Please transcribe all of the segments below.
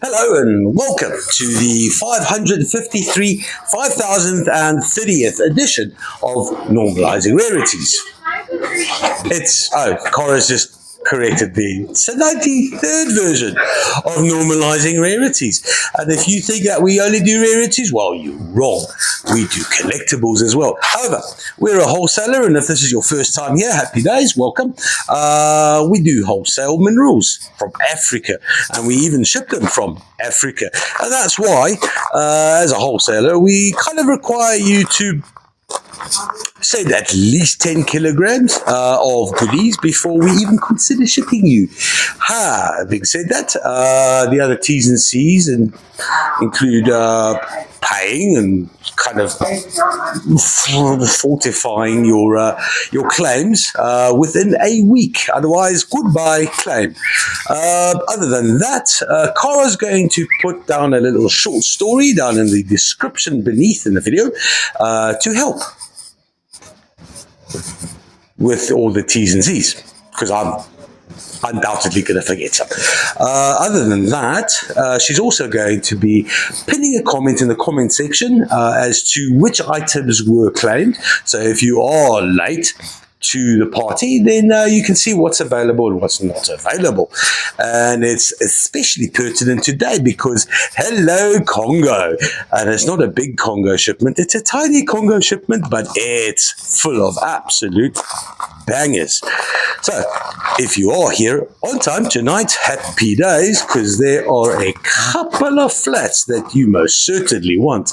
Hello and welcome to the 5030th edition of Normalizing Rarities. Cora's just corrected me. It's the 93rd version of Normalizing Rarities. And if you think that we only do rarities, well, you're wrong. We do collectibles as well. However, we're a wholesaler, and if this is your first time here, happy days, welcome. We do wholesale minerals from Africa, and we even ship them from Africa. And that's why, as a wholesaler, we kind of require you to send at least 10 kilograms of goodies before we even consider shipping you. Having said that, the other T's and C's include paying and kind of fortifying your claims within a week. Otherwise, goodbye claim. Other than that, Cara's going to put down a little short story down in the description beneath in the video to help with all the T's and C's, because I'm undoubtedly going to forget some. Other than that, she's also going to be pinning a comment in the comment section as to which items were claimed. So if you are late to the party, then you can see what's available and what's not available. And it's especially pertinent today because hello Congo, and it's not a big Congo shipment, it's a tiny Congo shipment, but it's full of absolute bangers. So if you are here on time tonight, happy days, because there are a couple of flats that you most certainly want.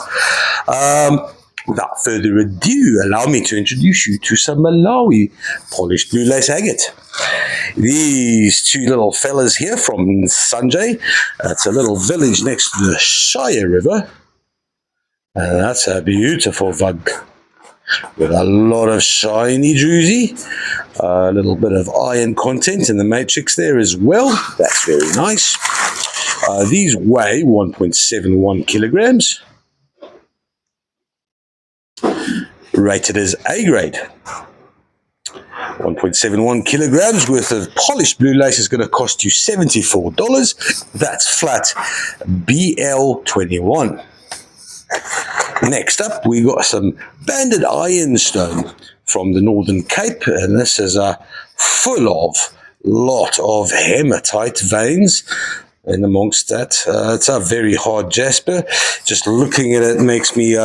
Without further ado, allow me to introduce you to some Malawi polished blue lace agate. These two little fellas here from Sanjay. It's a little village next to the Shire River. And that's a beautiful vug with a lot of shiny druzy. A little bit of iron content in the matrix there as well. That's very nice. These weigh 1.71 kilograms. Rated as A grade. 1.71 kilograms worth of polished blue lace is going to cost you $74. That's flat BL21. Next up, we got some banded ironstone from the Northern Cape, and this is a full of lot of hematite veins. And amongst that, it's a very hard jasper. Just looking at it makes me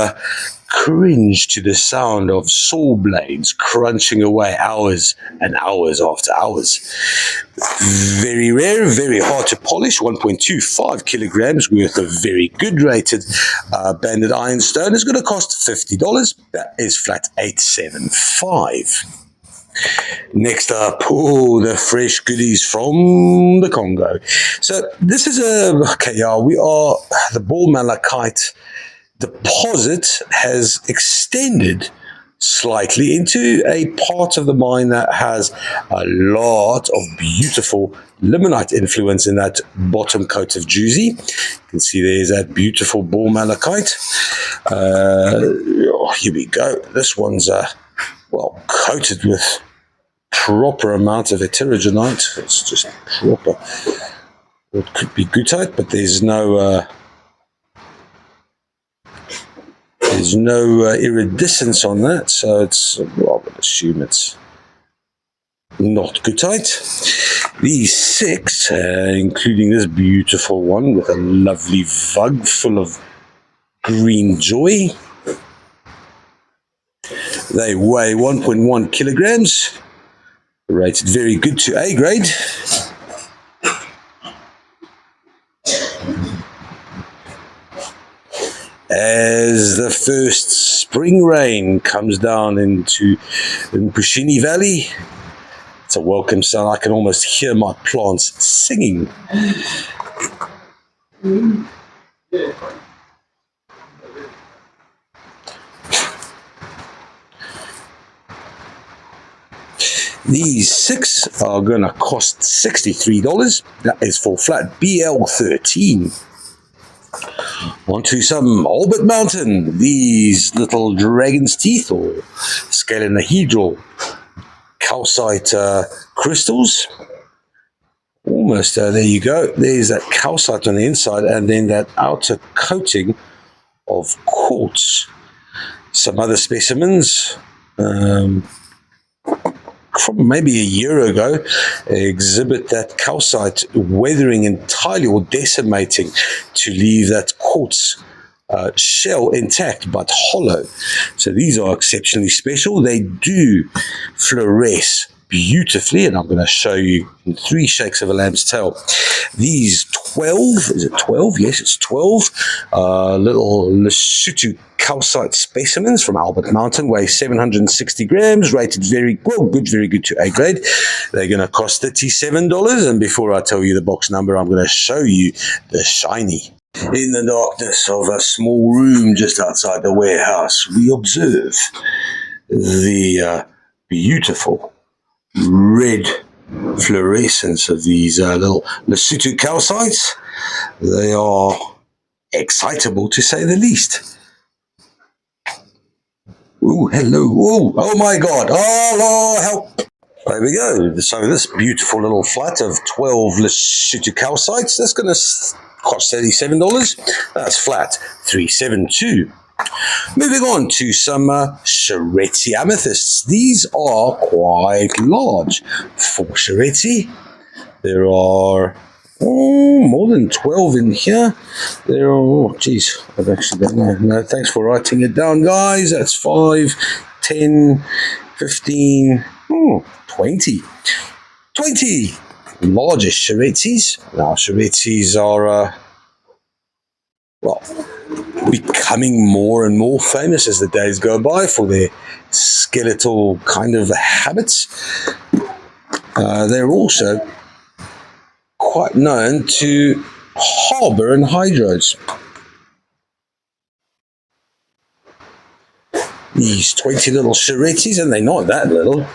cringe to the sound of saw blades crunching away hours and hours after hours. Very rare, very hard to polish. 1.25 kilograms worth of very good rated banded ironstone is going to cost $50. That is flat 875. Next up, the fresh goodies from the Congo. So this is the ball malachite deposit has extended slightly into a part of the mine that has a lot of beautiful limonite influence in that bottom coat of druzy. You can see there's that beautiful ball malachite. Here we go. This one's coated with proper amount of heterogenite. It's just proper. It could be goethite, but there's no iridescence on that, so I would assume it's not goethite. These six, including this beautiful one with a lovely vug full of green joy, they weigh 1.1 kilograms, rated very good to A grade. As the first spring rain comes down into Mpushini Valley, it's a welcome sound. I can almost hear my plants singing. These six are going to cost $63. That is for flat BL13. On to some Albert Mountain. These little dragon's teeth or scalenahedral calcite crystals. almost, there you go. There's that calcite on the inside and then that outer coating of quartz. Some other specimens from maybe a year ago exhibit that calcite weathering entirely or decimating to leave that quartz shell intact but hollow. So these are exceptionally special. They do fluoresce beautifully, and I'm going to show you in 3 shakes of a lamb's tail. These 12, is it 12? Yes, it's 12 little Lesotho calcite specimens from Albert Mountain, weigh 760 grams, rated very good to A grade. They're going to cost $37, and before I tell you the box number, I'm going to show you the shiny. In the darkness of a small room just outside the warehouse, we observe the beautiful red fluorescence of these little Lesotho calcites. They are excitable to say the least. Ooh, hello. Ooh, oh my God. Oh, Lord, help. There we go. So this beautiful little flat of 12 Lesotho calcites, that's going to cost $37. That's flat $372. Moving on to some Charetti amethysts. These are quite large. For Charetti, there are more than 12 in here. There are, oh geez, I've actually done that. No, thanks for writing it down, guys. That's 5, 10, 15, 20. 20 largest Charettis. Now, Charettis are, well, becoming more and more famous as the days go by for their skeletal kind of habits. They're also quite known to harbour in hydros. These 20 little Charettis, and they're not that little,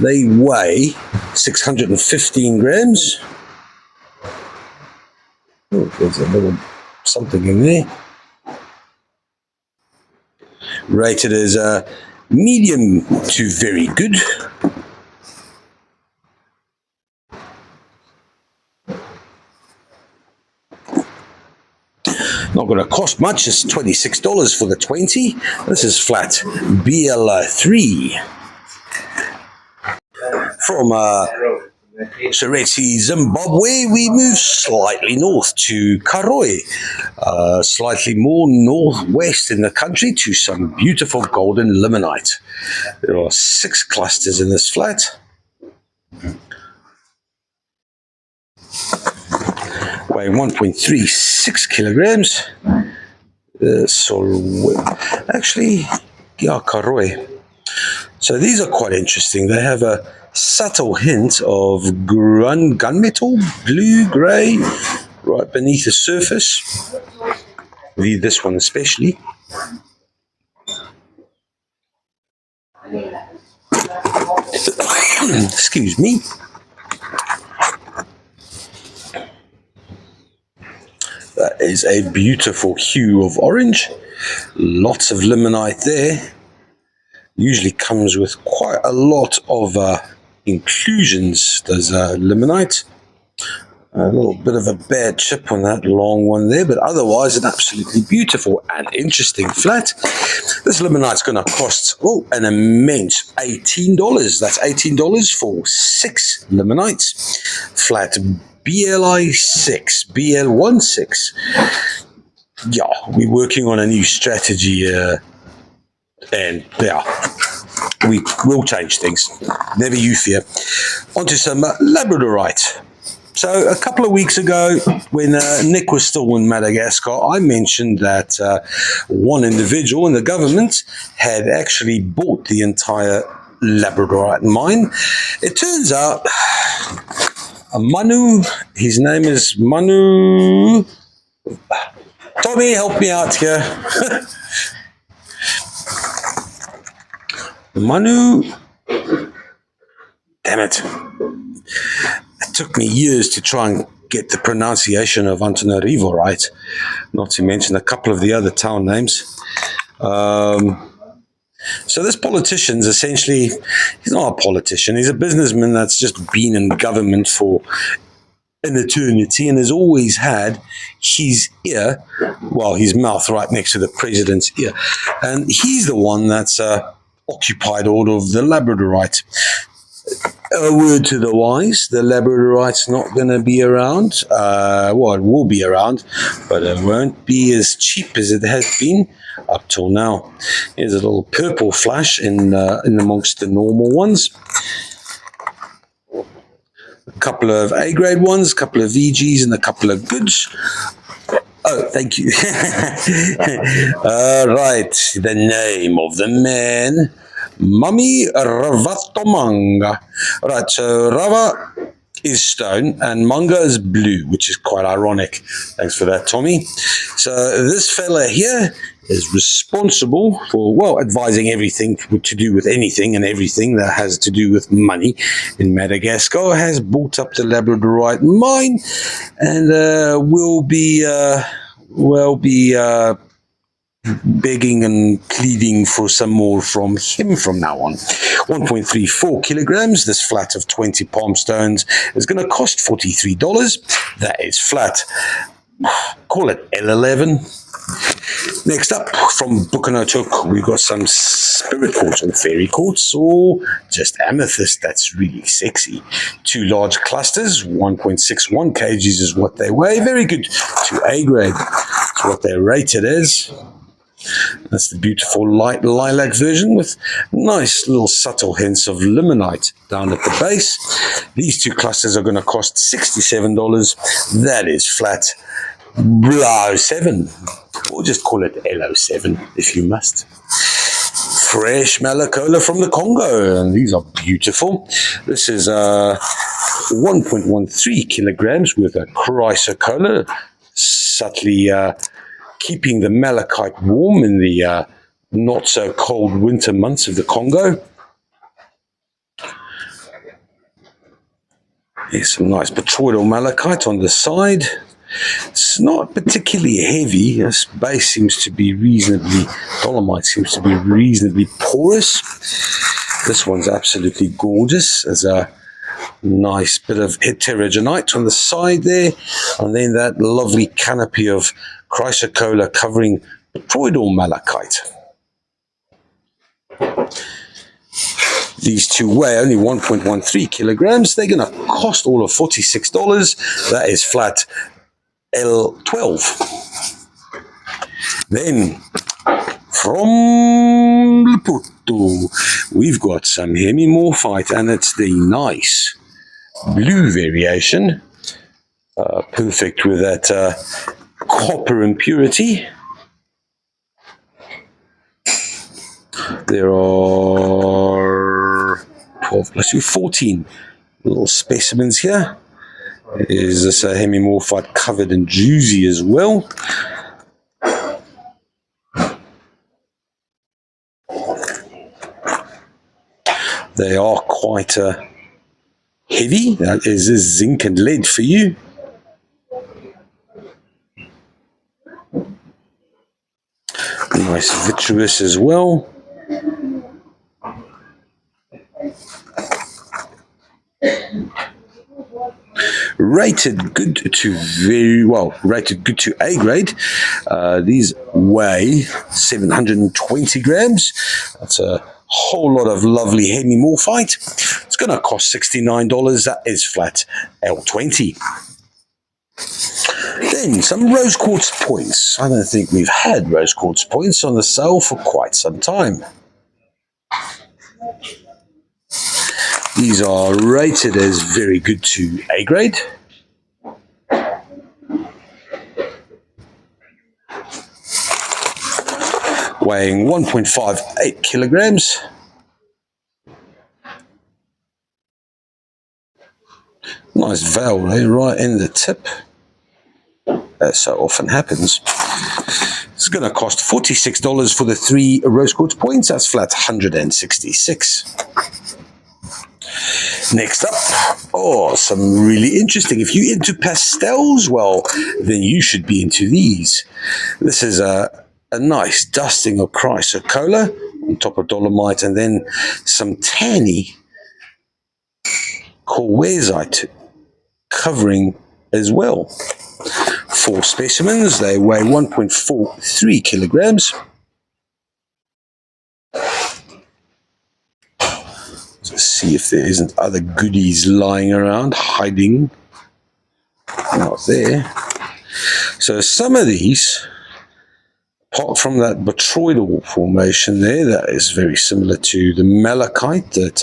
they weigh 615 grams. Oh, there's a little something in there. Rated as medium to very good. Not going to cost much. It's $26 for the 20. This is flat BL3. From Charetti, Zimbabwe, we move slightly north to Karoi, slightly more northwest in the country to some beautiful golden limonite. There are 6 clusters in this flat. Weighing 1.36 kilograms. Actually, yeah, Karoi. So these are quite interesting. They have a subtle hint of gunmetal, blue, grey, right beneath the surface. This one especially. Excuse me. That is a beautiful hue of orange. Lots of limonite there. Usually comes with quite a lot of inclusions, does limonite. A little bit of a bad chip on that long one there, but otherwise an absolutely beautiful and interesting flat. This limonite's going to cost an immense $18. That's $18 for 6 limonites. Flat BLI6, BL16. Yeah, we're working on a new strategy, and yeah, we will change things. Never you fear. Onto some Labradorite. So a couple of weeks ago, when Nick was still in Madagascar, I mentioned that one individual in the government had actually bought the entire Labradorite mine. It turns out Manu, his name is Manu. Tommy, help me out here. Manu. Damn it. It took me years to try and get the pronunciation of Antananarivo right, not to mention a couple of the other town names. So this politician's essentially, he's not a politician, he's a businessman that's just been in government for an eternity and has always had his ear, well, his mouth right next to the president's ear. And he's the one that's occupied all of the Labradorite. A word to the wise, the Labradorite's not going to be around. Well, it will be around, but it won't be as cheap as it has been up till now. Here's a little purple flash in amongst the normal ones. A couple of A-grade ones, a couple of VGs, and a couple of goods. Oh, thank you. All right, the name of the man, Mami Ravatomanga. Right, so Rava is stone and manga is blue, which is quite ironic. Thanks for that, Tommy. So this fella here is responsible for, well, advising everything to do with anything and everything that has to do with money in Madagascar, has bought up the Labradorite mine, and will be begging and pleading for some more from him from now on. 1.34 kilograms, this flat of 20 palm stones is going to cost $43. That is flat. Call it L11. Next up, from Bukanotuk, we've got some spirit quartz or fairy quartz or just amethyst. That's really sexy. 2 large clusters, 1.61 kgs is what they weigh. Very good to A grade. That's what they're rated as. That's the beautiful light lilac version with nice little subtle hints of limonite down at the base. These 2 clusters are going to cost $67. That is flat. Blo7, or just call it LO7 if you must. Fresh Malacola from the Congo, and these are beautiful. This is 1.13 kilograms with a chrysocolla, subtly keeping the malachite warm in the not so cold winter months of the Congo. Here's some nice petroidal malachite on the side. It's not particularly heavy. This base seems to be reasonably, dolomite seems to be reasonably porous. This one's absolutely gorgeous. There's a nice bit of heterogenite on the side there, and then that lovely canopy of chrysocolla covering petroidal malachite. These 2 weigh only 1.13 kilograms. They're going to cost all of $46. That is flat L12. Then, from Leputo, we've got some hemimorphite, and it's the nice blue variation. Perfect with that copper impurity. There are 12 plus 2, 14 little specimens here. Is this a hemimorphite covered in juicy as well? They are quite heavy. That is zinc and lead for you. Nice vitreous as well. Rated good to very well, rated good to A grade. These weigh 720 grams. That's a whole lot of lovely hemimorphite. It's going to cost $69. That is flat L20. Then some rose quartz points. I don't think we've had rose quartz points on the sale for quite some time. These are rated as very good to A grade. Weighing 1.58 kilograms. Nice veil right in the tip. As so often happens. It's going to cost $46 for the 3 rose quartz points. That's flat $166. Next up, some really interesting. If you're into pastels, well, then you should be into these. This is a a nice dusting of chrysocolla on top of dolomite, and then some tanny quartzite covering as well. 4 specimens, they weigh 1.43 kilograms. Let's see if there isn't other goodies lying around, hiding. Not there. So some of these, apart from that botryoidal formation there, that is very similar to the malachite that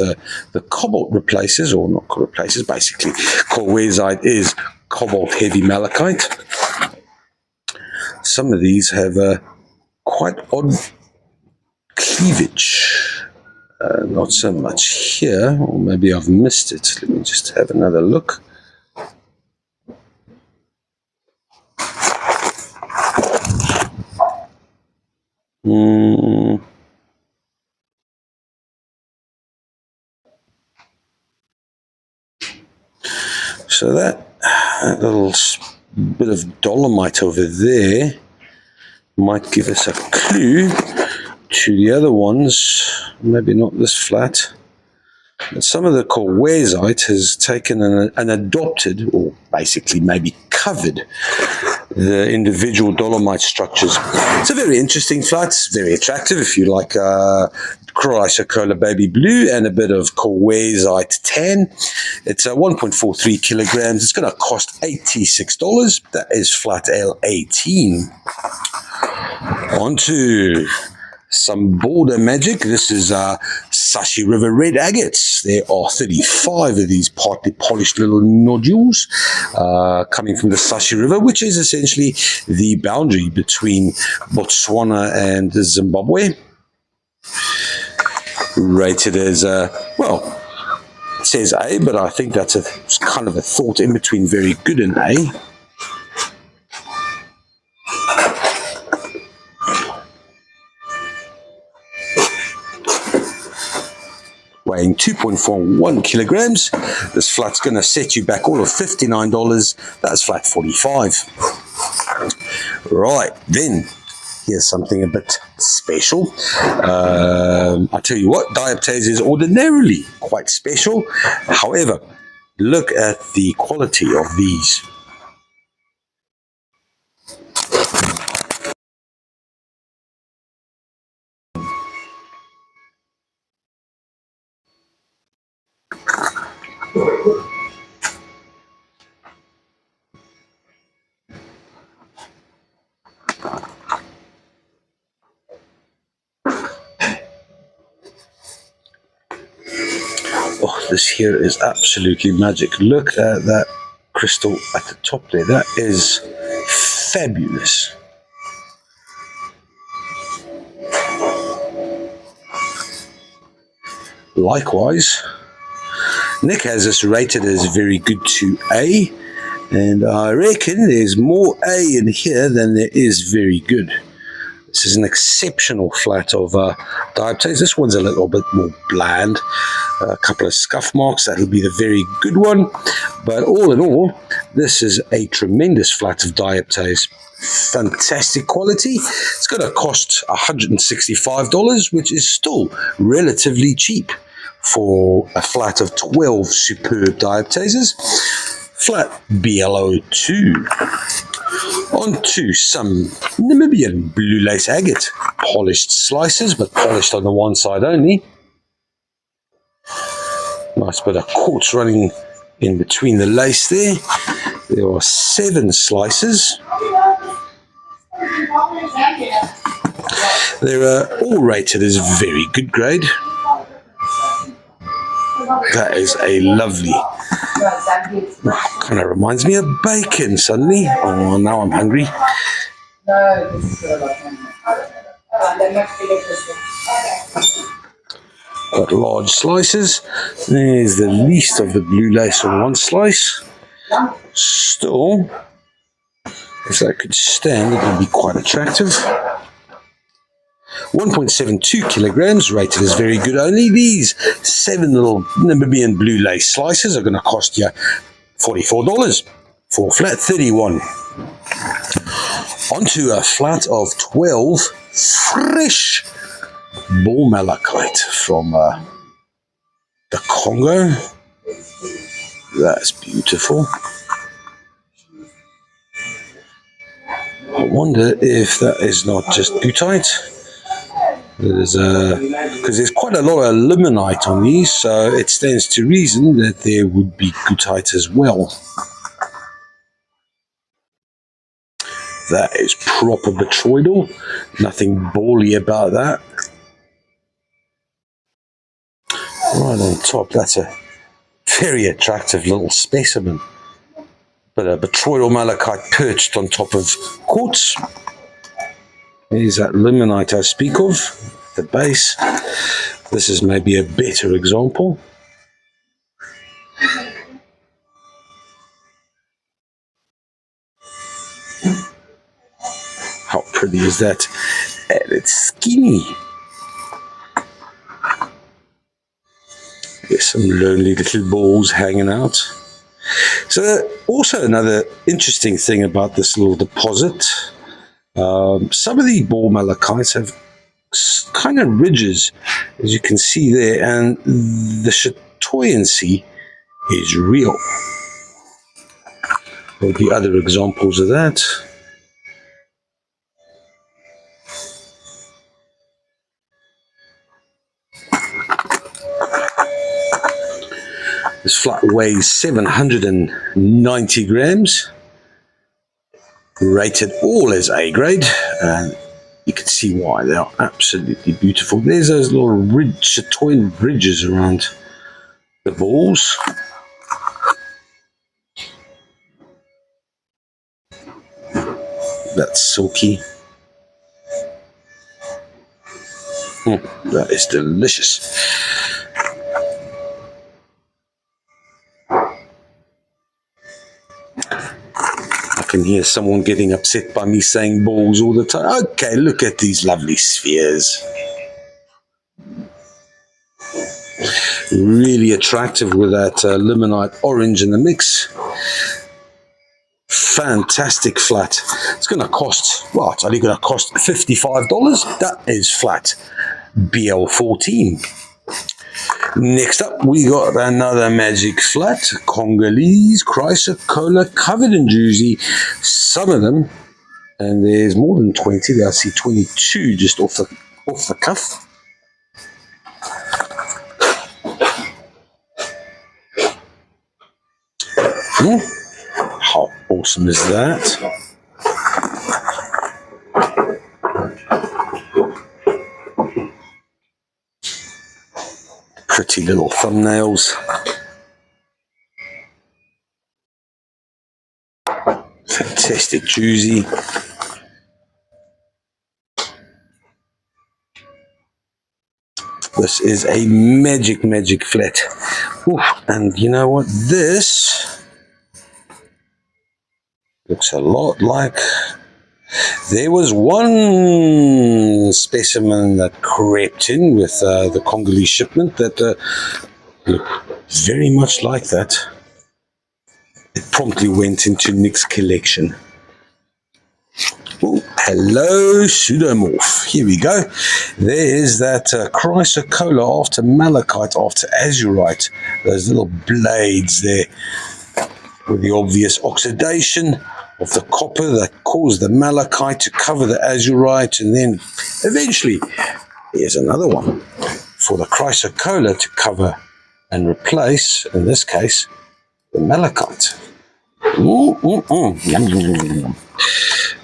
the cobalt replaces, or not replaces, basically. Quartzite is cobalt heavy malachite. Some of these have a quite odd cleavage. Not so much here, or maybe I've missed it. Let me just have another look. So that little bit of dolomite over there might give us a clue to the other ones. Maybe not this flat, but some of the quartzite has taken and adopted, or basically maybe covered, the individual dolomite structures. It's a very interesting flat. It's very attractive if you like chrysocolla baby blue and a bit of quartzite tan. It's 1.43 kilograms. It's going to cost $86. That is flat L18. On to some border magic. This is Sashi River red agates. There are 35 of these partly polished little nodules coming from the Sashi River, which is essentially the boundary between Botswana and Zimbabwe. Rated as, well, it says A, but I think that's kind of a thought in between very good and A. Weighing 2.41 kilograms. This flat's going to set you back all of $59. That's flat 45. Right, then here's something a bit special. I tell you what, diaptase is ordinarily quite special. However, look at the quality of these. Oh, this here is absolutely magic. Look at that crystal at the top there. That is fabulous. Likewise, Nick has this rated as very good to A, and I reckon there's more A in here than there is very good. This is an exceptional flat of diaptase. This one's a little bit more bland. A couple of scuff marks, that'll be the very good one. But all in all, this is a tremendous flat of diaptase. Fantastic quality. It's going to cost $165, which is still relatively cheap for a flat of 12 superb diaptases. Flat BLO2. On to some Namibian blue lace agate. Polished slices, but polished on the one side only. Nice bit of quartz running in between the lace there. There are 7 slices. They're all rated as very good grade. That is a lovely, kind of reminds me of bacon suddenly. Oh, now I'm hungry. Got large slices. There's the least of the blue lace on one slice. Still, if that could stand, it would be quite attractive. 1.72 kilograms, rated as very good only. These 7 little Namibian blue lace slices are going to cost you $44 for flat 31. onto a flat of 12 fresh ball malachite from the Congo. That's beautiful. I wonder if that is not just goethite. There's because there's quite a lot of limonite on these, so it stands to reason that there would be goethite as well. That is proper botryoidal. Nothing bally about that. Right on top, that's a very attractive little specimen. But a botryoidal malachite perched on top of quartz. There's that limonite I speak of, the base. This is maybe a better example. How pretty is that? And it's skinny. There's some lonely little balls hanging out. So also another interesting thing about this little deposit, some of the ball malachites have kind of ridges, as you can see there, and the chatoyancy is real. There'll be other examples of that. This flat weighs 790 grams, rated all as A grade, and you can see why. They are absolutely beautiful. There's those little chatoyan ridges around the balls. That's silky. That is delicious. I can hear someone getting upset by me saying balls all the time. Okay, look at these lovely spheres. Really attractive with that limonite orange in the mix. Fantastic flat. It's going to cost, well, it's only going to cost $55. That is flat BL14. Next up, we got another magic flat, Congolese chrysocolla covered in juicy. Some of them, and there's more than 20. There I see 22 just off the cuff. How awesome is that? Pretty little thumbnails. Fantastic juicy. This is a magic flat. Ooh, and you know what? This looks a lot like... There was one specimen that crept in with the Congolese shipment that looked very much like that. It promptly went into Nick's collection. Oh, hello, pseudomorph. Here we go. There is that chrysocolla after malachite, after azurite. Those little blades there with the obvious oxidation of the copper that caused the malachite to cover the azurite, and then eventually here's another one for the chrysocolla to cover and replace, in this case, the malachite.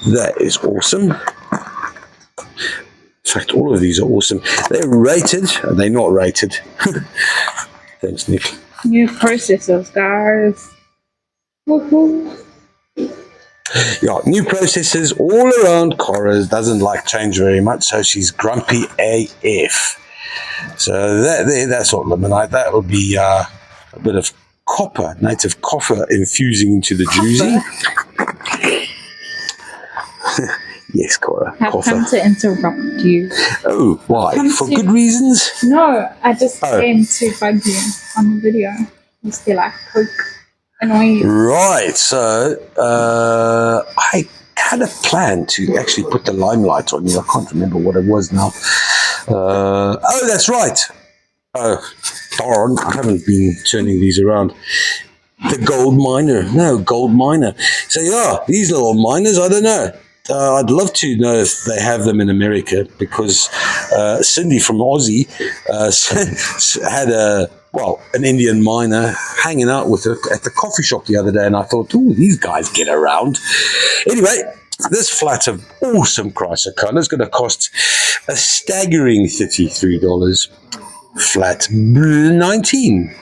That is awesome. In fact, all of these are awesome. They're rated. Are they not rated? Thanks, Nick. New processors, guys. Woohoo. Yeah, new processors all around. Cora doesn't like change very much, so she's grumpy AF. So that's not limonite. That will be a bit of copper, native copper infusing into the juicy. Yes, Cora. I've come to interrupt you. Oh, why? For good reasons? No, I just came to bug you on the video. You still like poke, annoy you. Right, so I had a plan to actually put the limelight on you. I can't remember what it was now. Oh, that's right. Oh, darn, I haven't been turning these around. The gold miner. No, gold miner. So, yeah, these little miners, I don't know. I'd love to know if they have them in America, because Cindy from Aussie had an Indian miner hanging out with her at the coffee shop the other day, and I thought, ooh, these guys get around. Anyway, this flat of awesome Chrysler colour is going to cost a staggering $33. Flat 19.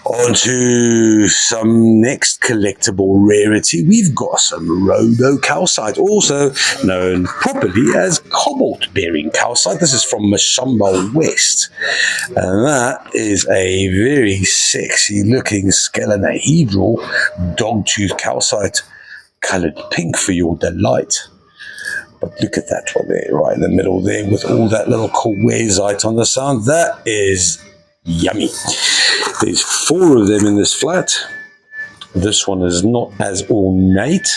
On to some next collectible rarity. We've got some rhodocalcite, also known properly as cobalt-bearing calcite. This is from Mashamba West. And that is a very sexy-looking scalenohedral dogtooth calcite, coloured pink for your delight. But look at that one there, right in the middle there, with all that little quartzite on the sound. That is yummy. There's 4 of them in this flat. This one is not as ornate,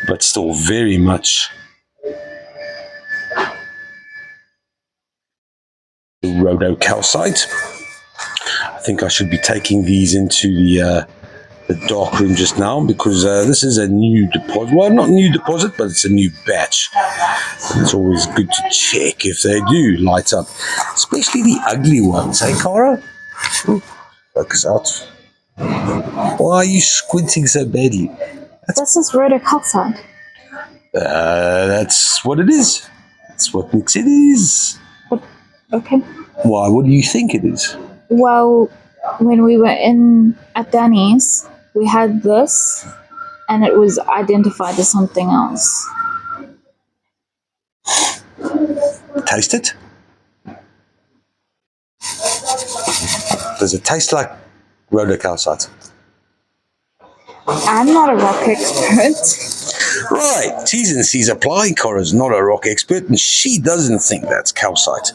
but still very much rhodocalcite. I think I should be taking these into the dark room just now, because this is a new deposit. Well, not new deposit, but it's a new batch. And it's always good to check if they do light up, especially the ugly ones. Hey, Cara? Ooh, focus out. Why are you squinting so badly? This is rhodocalcite. That's what it is. That's what makes it is. Okay. Why? What do you think it is? Well, when we were at Danny's, we had this, and it was identified as something else. Taste it? Does it taste like rhodocalcite? I'm not a rock expert. Right, T's and C's apply. Cora's not a rock expert, and she doesn't think that's calcite.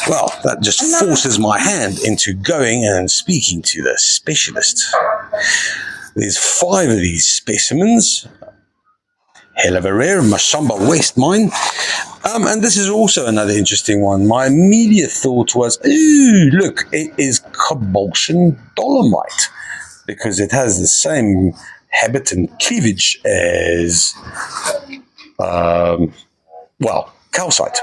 Well, that just forces my hand into going and speaking to the specialist. There's 5 of these specimens. Hell of a rare, Mashamba West mine. And this is also another interesting one. My immediate thought was, ooh, look, it is cobultion dolomite, because it has the same habit and cleavage as, calcite.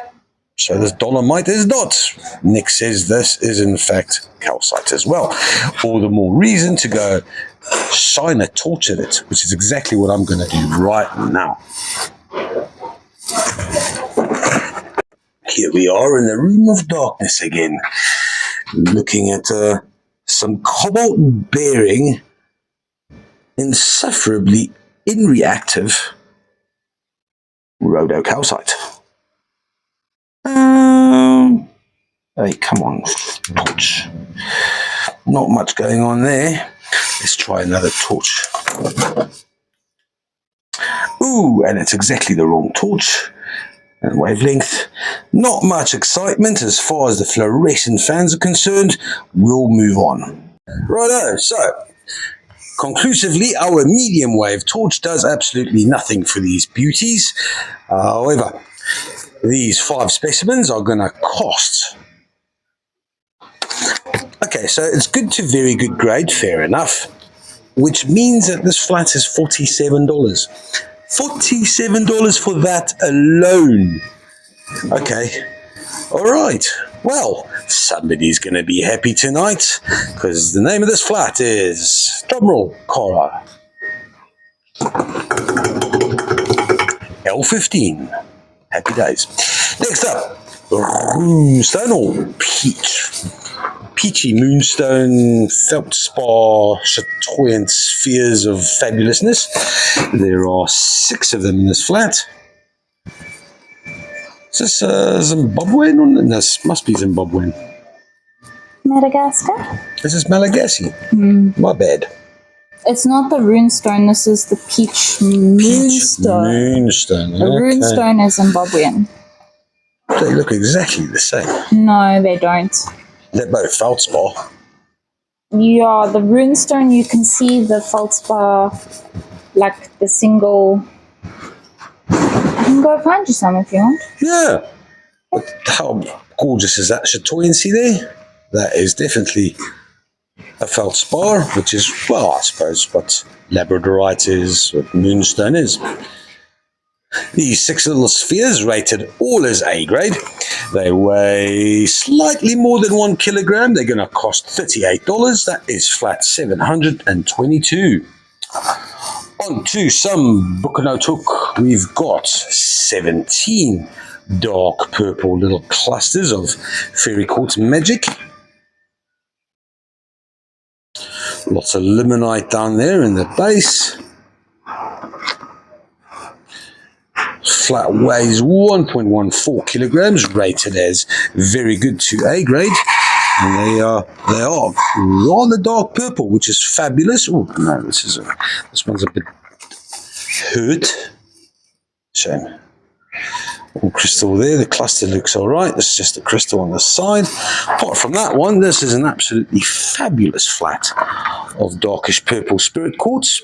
So this dolomite is not. Nick says this is in fact calcite as well. All the more reason to go shine a torch at it, which is exactly what I'm going to do right now. Here we are in the room of darkness again, looking at some cobalt-bearing, insufferably inreactive rhodocalcite. Hey, come on, torch. Not much going on there. Let's try another torch. Ooh, and it's exactly the wrong torch and wavelength. Not much excitement as far as the fluorescent fans are concerned. We'll move on. Righto, so conclusively, our medium wave torch does absolutely nothing for these beauties. However, these 5 specimens are going to cost. Okay, so it's good to very good grade, fair enough, which means that this flat is $47. $47 for that alone. Okay, all right. Well, somebody's going to be happy tonight, because the name of this flat is, drumroll, Cora, L15. Happy days. Next up, moonstone or peachy moonstone, feldspar, chatoyant spheres of fabulousness. There are 6 of them in this flat. Is this Zimbabwean? No, this must be Zimbabwean. Madagascar? This is Malagasy. My bad. It's not the runestone, this is the peach moonstone. Moonstone. The runestone is Zimbabwean. They look exactly the same. No, they don't. They're both feldspar. Yeah, the runestone, you can see the feldspar like the single. I can go find you some if you want. Yeah. But how gorgeous is that chatoyancy there? That is definitely a feldspar, which is, well, I suppose what labradorite is, what moonstone is. These 6 little spheres rated all as A grade. They weigh slightly more than 1 kilogram. They're going to cost $38. That is flat $722. On to some book note hook. We've got 17 dark purple little clusters of fairy quartz magic. Lots of limonite down there in the base. Flat weighs 1.14 kilograms, rated as very good to A grade. And they are rather dark purple, which is fabulous. Oh no, this one's a bit hurt. Shame. All crystal there. The cluster looks all right. This is just a crystal on the side. Apart from that one, this is an absolutely fabulous flat of darkish purple spirit quartz.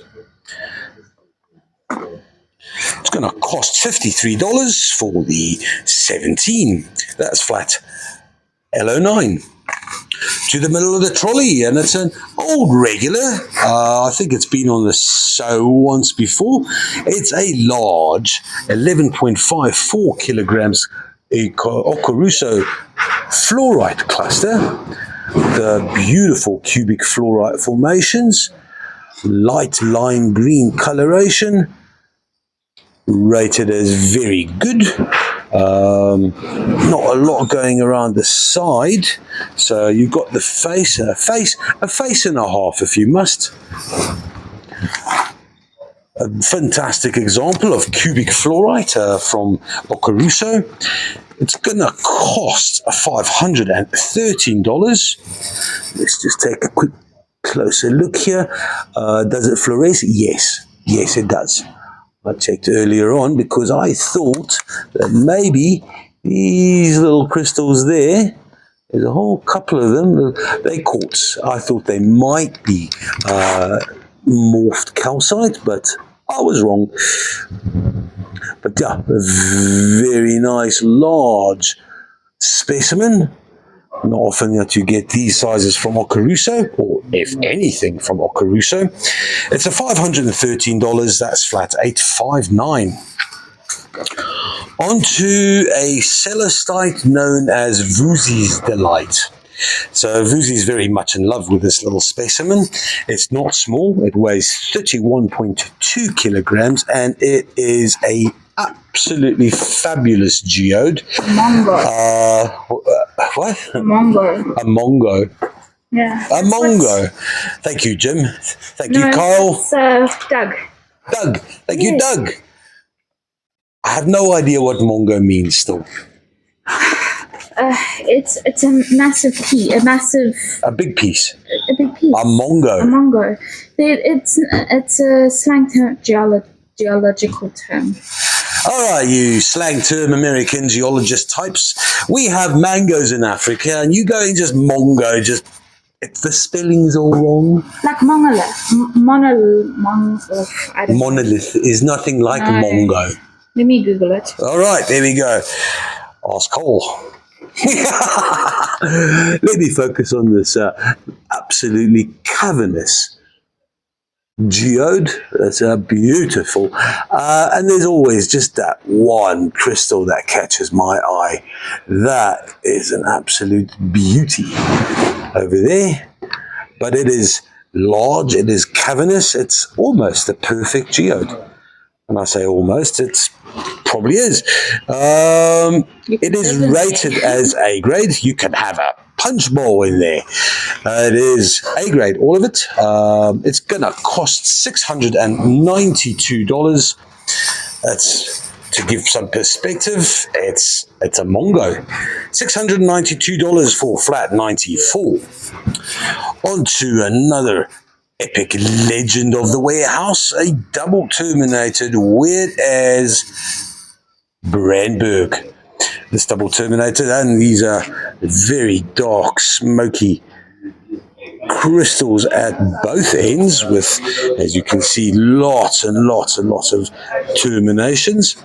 It's going to cost $53 for the 17. That's flat L09. To the middle of the trolley, and it's an old regular. I think it's been on the show once before. It's a large 11.54 kilograms Okaruso fluorite cluster. The beautiful cubic fluorite formations, light lime green coloration, rated as very good. Not a lot going around the side, so you've got the face and a face and a half if you must. A fantastic example of cubic fluorite from Okaruso. It's gonna cost $513. Let's just take a quick closer look here. Does it fluoresce? Yes, it does. I checked earlier on because I thought that maybe these little crystals there's a whole couple of them, they quartz. I thought they might be morphed calcite, but I was wrong. But yeah, a very nice large specimen. Not often that you get these sizes from Okaruso, or if anything from Okaruso. It's a $513, that's flat $859. Onto a celestite known as Vuzi's Delight. So Vuzi's very much in love with this little specimen. It's not small, it weighs 31.2 kilograms, and it is a absolutely fabulous geode. What? A mongo. A mongo. Yeah. A mongo. Thank you, Jim. Thank you, Kyle. It's Doug. Doug. Thank you, Doug. I have no idea what mongo means still. It's a massive key, a big piece. A big piece. A mongo. A mongo. It's a slang term, geological term. All right, you slang term American geologist types. We have mangoes in Africa, and you go and just mongo, the spelling's all wrong. Like monolith. I don't know. Monolith is nothing like mongo. Let me Google it. All right, there we go. Ask Cole. Let me focus on this absolutely cavernous geode. That's beautiful. And there's always just that one crystal that catches my eye. That is an absolute beauty over there. But it is large, it is cavernous, it's almost a perfect geode. And I say almost, it's probably is. It is rated as A grade. You can have a punch bowl in there. It is A grade, all of it. It's going to cost $692. That's, to give some perspective, it's a mongo. $692 for flat 94. On to another epic legend of the warehouse, a double terminated, weird as Brandberg. This double terminated, and these are very dark, smoky crystals at both ends with, as you can see, lots and lots and lots of terminations.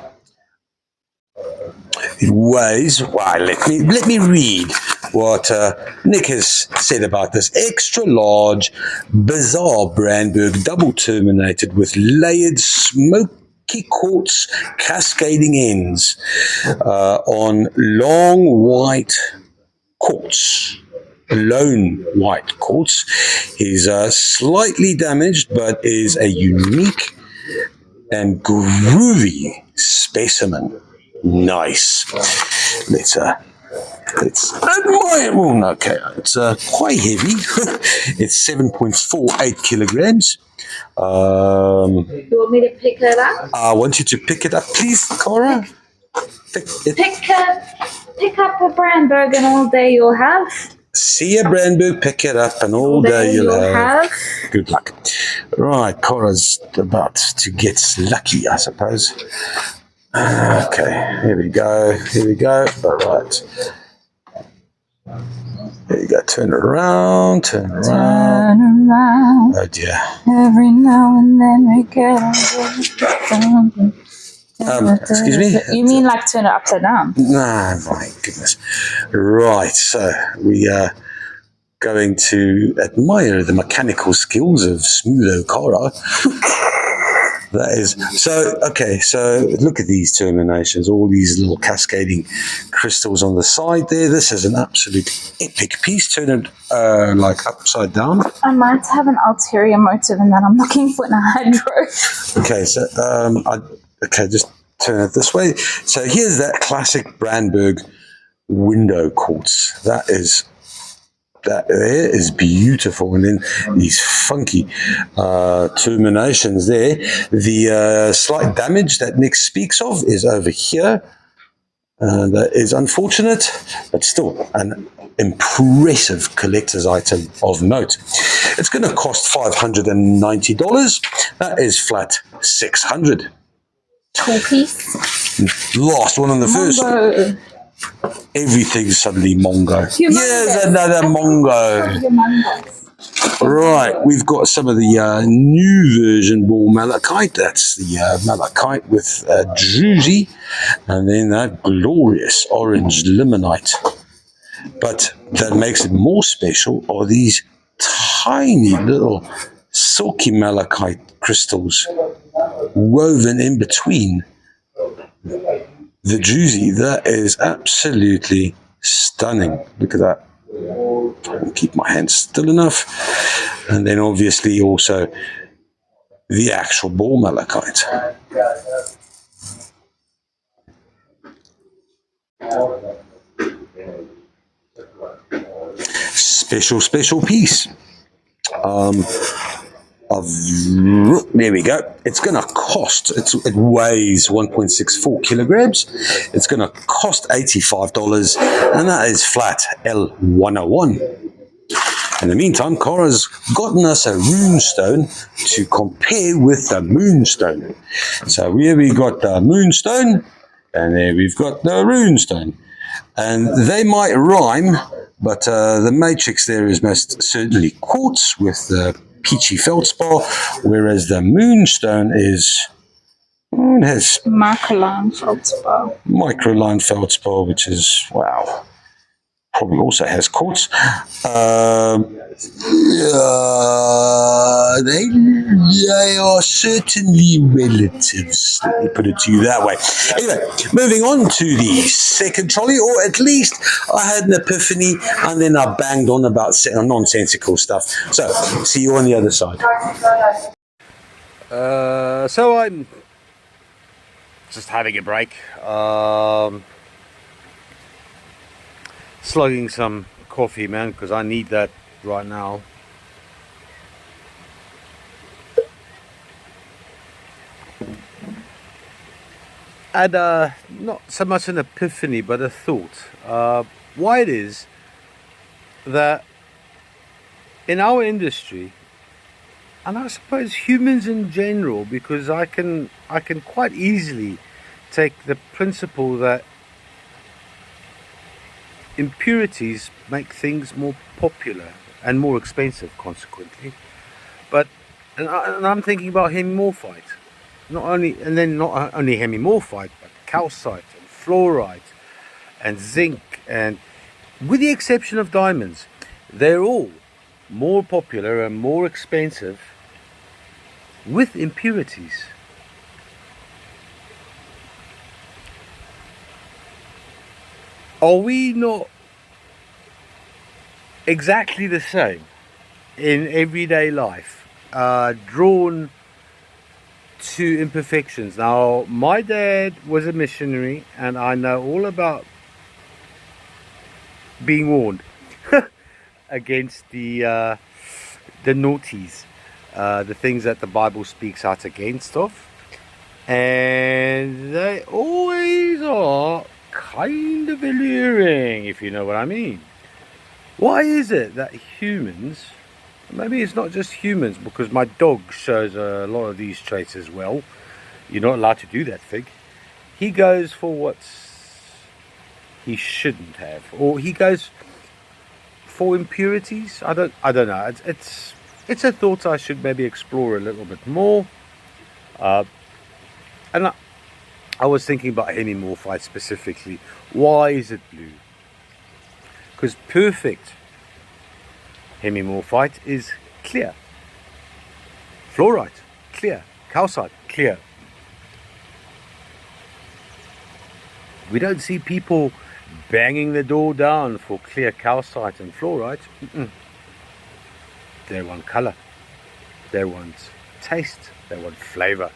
It weighs, well, let me read what Nick has said about this. Extra large, bizarre Brandberg, double terminated with layered smoky quartz cascading ends on long white quartz. Lone white quartz is slightly damaged, but is a unique and groovy specimen. Nice. Let's admire. Well, okay, it's quite heavy. It's 7.48 kilograms. You want me to pick it up? I want you to pick it up, please, Cora. Pick up a Brandberg and all day you'll have. See a Brandberg, pick it up, and all day you'll have. Good luck. Right, Cora's about to get lucky, I suppose. Okay, here we go. All right. There you go. Turn it around. Turn around. Oh dear. Every now and then we get excuse me? You mean like turn it upside down? Nah, my goodness. Right, so we are going to admire the mechanical skills of Smooth Okara. That is so okay. So look at these terminations, all these little cascading crystals on the side there. This is an absolute epic piece. Turn it like upside down. I might have an ulterior motive in that I'm looking for an hydro. Okay, so just turn it this way. So here's that classic Brandberg window quartz. That there is beautiful, and then these funky terminations there. The slight damage that Nick speaks of is over here. That is unfortunate, but still an impressive collector's item of note. It's going to cost $590. That is flat $600. Cool piece. Last one on the first. Everything's suddenly Mongo. Yes, another Mongo. Right, we've got some of the new version ball malachite. That's the malachite with druzy, and then that glorious orange limonite. But that makes it more special are these tiny little silky malachite crystals woven in between the druzy. That is absolutely stunning. Look at that. I'll keep my hands still enough. And then obviously also the actual ball malachite. Special piece. There we go. It's going to cost, it weighs 1.64 kilograms. It's going to cost $85, and that is flat L101. In the meantime, Cora's gotten us a runestone to compare with the moonstone. So here we got the moonstone, and there we've got the runestone. And they might rhyme, but the matrix there is most certainly quartz with the peachy feldspar, whereas the moonstone has microline feldspar. Microline feldspar, which is, wow, probably also has quartz. They are certainly relatives. Let me put it to you that way. Anyway, moving on to the second trolley, or at least I had an epiphany and then I banged on about nonsensical stuff. So, see you on the other side. So I'm just having a break. Slugging some coffee, man, because I need that right now. And not so much an epiphany, but a thought. Why it is that in our industry, and I suppose humans in general, because I can quite easily take the principle that impurities make things more popular, and more expensive consequently. But and I'm thinking about hemimorphite, not only hemimorphite, but calcite and fluorite and zinc, and with the exception of diamonds, they're all more popular and more expensive with impurities. Are we not exactly the same in everyday life, drawn to imperfections? Now, my dad was a missionary, and I know all about being warned against the naughties, the things that the Bible speaks out against of, and they always are kind of alluring, if you know what I mean. Why is it that humans, maybe it's not just humans, because my dog shows a lot of these traits as well. You're not allowed to do that, Fig. He goes for what he shouldn't have, or he goes for impurities. I don't know. It's a thought I should maybe explore a little bit more. And I was thinking about hemimorphite specifically. Why is it blue? Because perfect hemimorphite is clear. Fluorite, clear. Calcite, clear. We don't see people banging the door down for clear calcite and fluorite. They want colour. They want taste. They want flavour.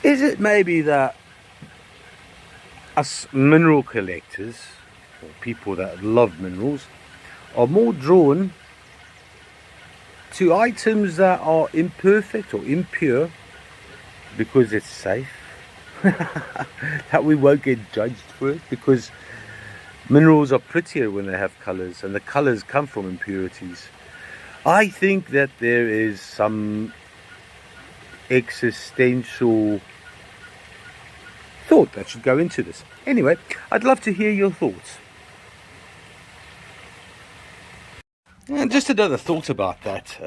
Is it maybe that us mineral collectors, or people that love minerals, are more drawn to items that are imperfect or impure because it's safe? That we won't get judged for it, because minerals are prettier when they have colours, and the colours come from impurities. I think that there is some existential thought that should go into this. Anyway, I'd love to hear your thoughts. And just another thought about that,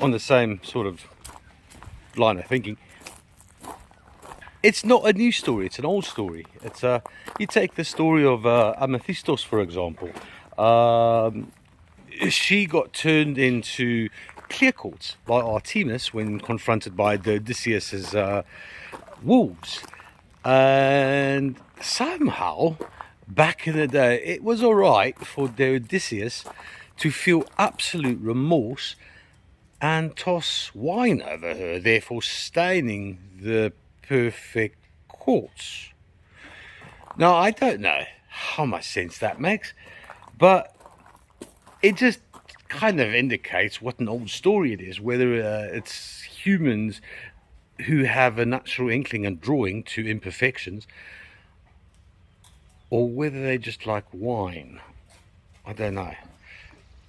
on the same sort of line of thinking. It's not a new story, it's an old story. It's you take the story of Amethystos, for example. She got turned into clear quartz by Artemis when confronted by the Odysseus's wolves. And somehow, back in the day, it was alright for the Odysseus to feel absolute remorse and toss wine over her, therefore staining the perfect quartz. Now, I don't know how much sense that makes, but it just kind of indicates what an old story it is, whether it's humans who have a natural inkling and drawing to imperfections, or whether they just like wine. I don't know.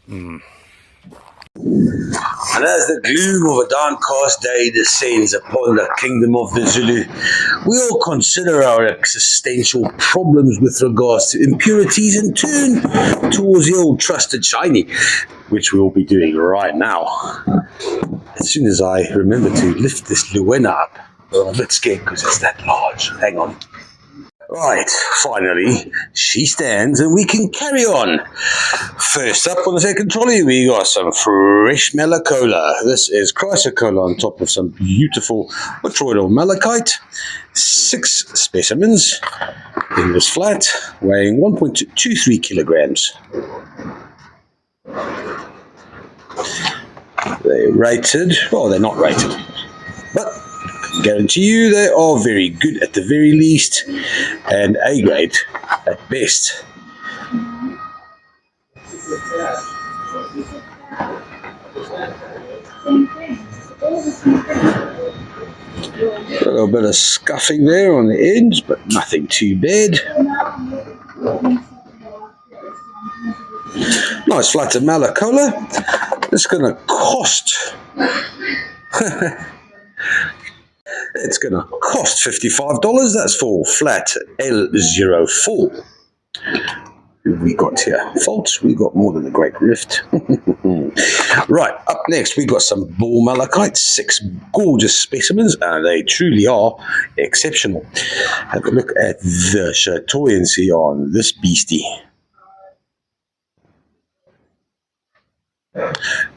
And as the gloom of a downcast day descends upon the kingdom of the Zulu, we all consider our existential problems with regards to impurities and turn towards the old trusted shiny, which we'll be doing right now. As soon as I remember to lift this Luena up, I'm a bit scared because it's that large. Hang on. Right, finally, she stands and we can carry on. First up on the second trolley, we got some fresh malacola. This is chrysocolla on top of some beautiful botryoidal malachite. 6 specimens in this flat, weighing 1.23 kilograms. They're rated, well, they're not rated, but I guarantee you they are very good at the very least, and A grade at best. A little bit of scuffing there on the ends, but nothing too bad. Nice flat of malacola. It's going to cost... It's going to cost $55. That's for flat L04. have we got here? Faults, we got more than a great rift. Right, up next we got some bull malachite, 6 gorgeous specimens, and they truly are exceptional. Have a look at the chatoyancy on this beastie.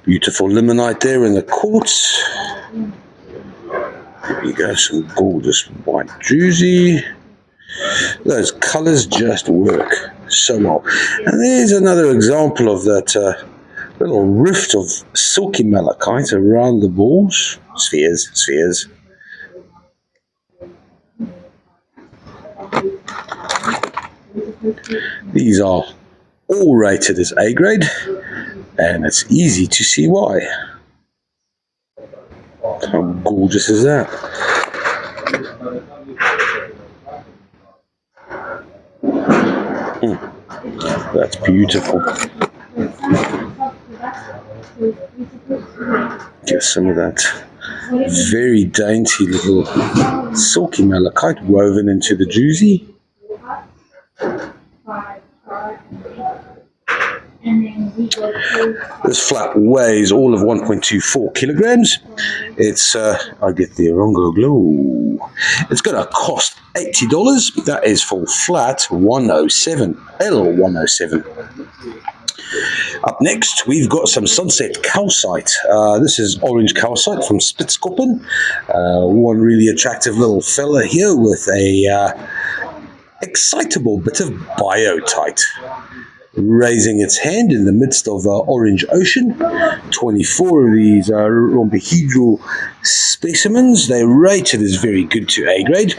Beautiful limonite there in the quartz. Here we go, some gorgeous white druzy. Those colours just work so well. And there's another example of that little rift of silky malachite around the balls. Spheres. These are all rated as A grade, and it's easy to see why. How gorgeous is that? That's beautiful. Get some of that very dainty little silky malachite woven into the druzy. This flat weighs all of 1.24 kilograms. It's, I get the Rongo Glow. It's going to cost $80. That is for flat 107, L107. Up next, we've got some sunset calcite. This is orange calcite from Spitzkoppen. One really attractive little fella here with a excitable bit of biotite. Raising its hand in the midst of Orange Ocean. 24 of these rhombohedral specimens. They're rated as very good to A grade.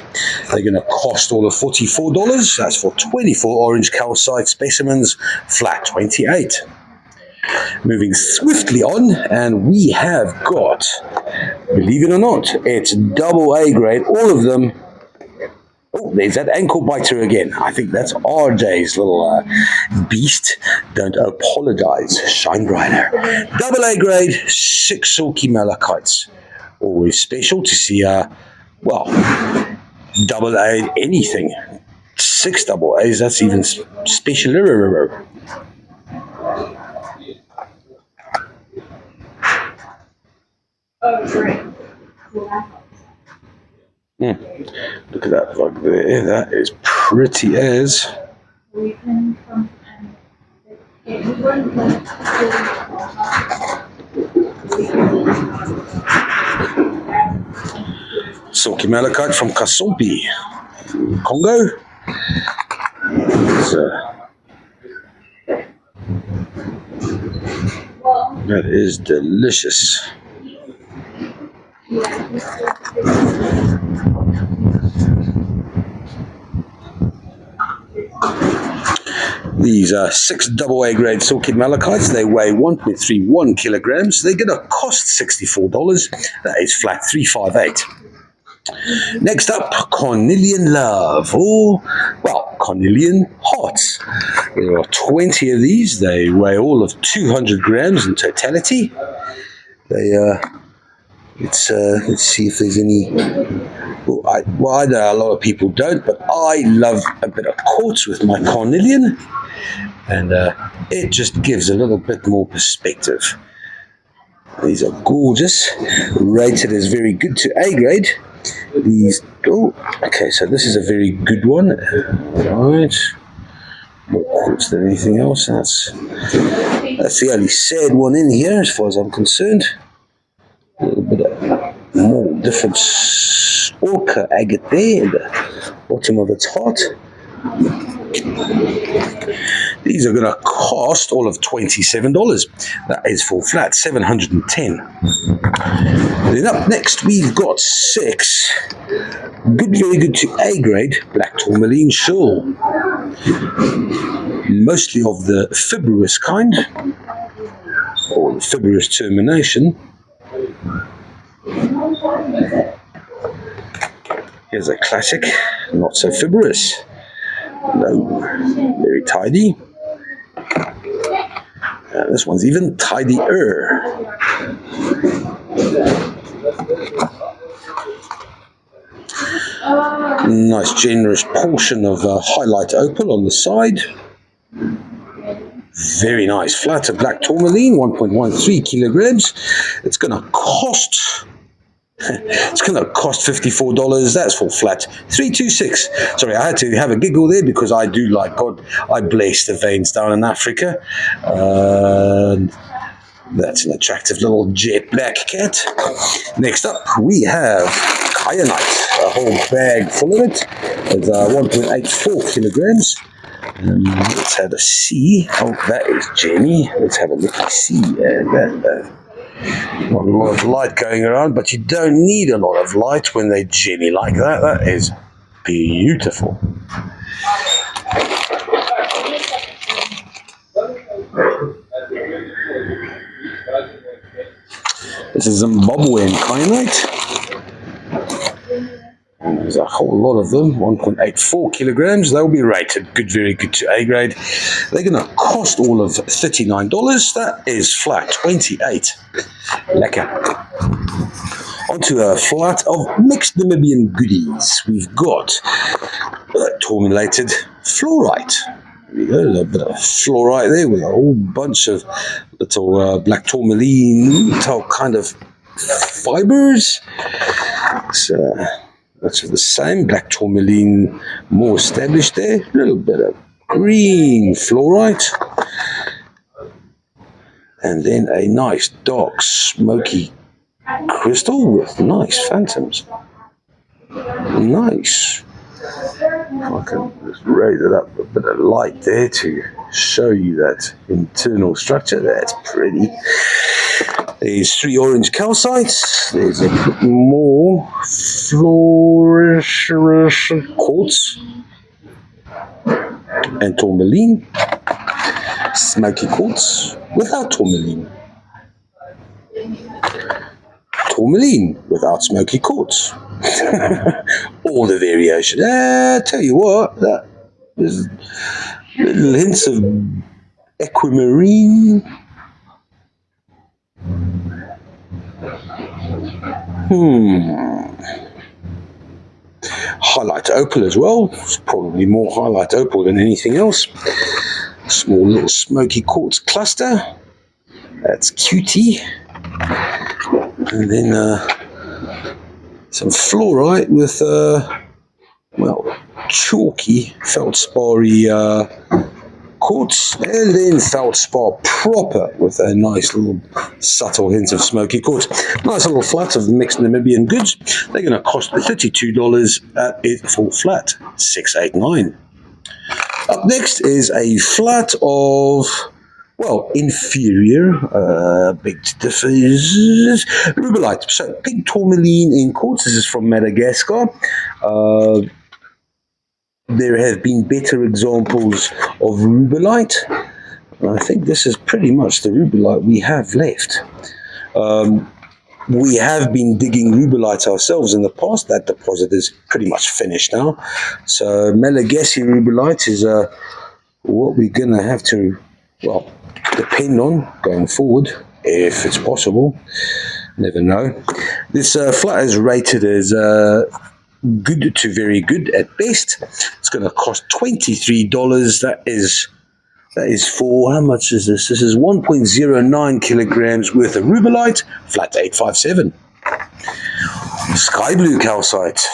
They're going to cost all of $44. That's for 24 orange calcite specimens, flat 28. Moving swiftly on, and we have got, believe it or not, it's double A grade, all of them. Oh, there's that ankle biter again. I think that's RJ's little beast. Don't apologize, shine brighter. Double A grade, 6 silky malachites. Always special to see, well, double A anything. 6 double A's, that's even special. Oh, great. Look at that bug there. That is pretty as. Silky malachite from Kasompi, Congo. That is delicious. These are 6 double A grade silky malachites. They weigh 1.31 kilograms. They're going to cost $64. That is flat 358. Next up, Cornelian Love, or, well, Cornelian Hearts. There are 20 of these. They weigh all of 200 grams in totality. Let's see if there's any. I know a lot of people don't, but I love a bit of quartz with my Cornelian, and it just gives a little bit more perspective. These are gorgeous, rated as very good to A grade. These, oh, okay, so this is a very good one. Right, more quartz than anything else. That's the only sad one in here, as far as I'm concerned. A little bit of more different orca agate there at the bottom of its heart. These are going to cost all of $27. That is for flat 710. Then up next we've got 6 very good to A grade black tourmaline shoal. Mostly of the fibrous kind, or the fibrous termination. Here's a classic, not so fibrous. No, very tidy. This one's even tidier. Nice generous portion of highlight opal on the side. Very nice. Flat of black tourmaline, 1.13 kilograms. It's going to cost... It's going to cost $54. That's for flat. 326. Sorry, I had to have a giggle there because I do like God. I bless the veins down in Africa. That's an attractive little jet black cat. Next up, we have kyanite. A whole bag full of it. It's 1.84 kilograms. Let's have a see. Oh, that is Jenny. Let's have a look and see. Not a lot of light going around, but you don't need a lot of light when they Jenny like that. That is beautiful. This is Zimbabwean kyanite. And there's a whole lot of them, 1.84 kilograms. They'll be rated good, very good to A grade. They're going to cost all of $39. That is flat 28. Lekker. Onto a flat of mixed Namibian goodies. We've got tourmalated fluorite. There we go, a little bit of fluorite there with a whole bunch of little black tourmaline, little kind of fibers. So much of the same, black tourmaline more established there, a little bit of green fluorite, and then a nice dark smoky crystal with nice phantoms. Nice. I can just raise it up a bit of light there to show you that internal structure. That's pretty. There's 3 orange calcites. There's a bit more fluorescent quartz and tourmaline. Smoky quartz without tourmaline. Tourmaline without smoky quartz. All the variation. Tell you what, that there's little hints of aquamarine. Highlight opal as well. It's probably more highlight opal than anything else. Small little smoky quartz cluster. That's cutie. And then some fluorite with chalky feldsparry quartz, and then feldspar proper with a nice little subtle hint of smoky quartz. Nice little flat of mixed Namibian goods. They're going to cost $32 at it full flat, $689. Up next is a flat of, well, inferior, big difference, rubellite. So pink tourmaline in quartz. This is from Madagascar. There have been better examples of rubellite. I think this is pretty much the rubellite we have left. We have been digging rubellite ourselves in the past. That deposit is pretty much finished now. So Malagasy rubellite is what we're going to have to, well, depend on going forward, if it's possible. Never know. This flat is rated as good to very good at best. It's going to cost $23. That is for, how much is this? This is 1.09 kilograms worth of rubellite, flat 857. Sky blue calcite,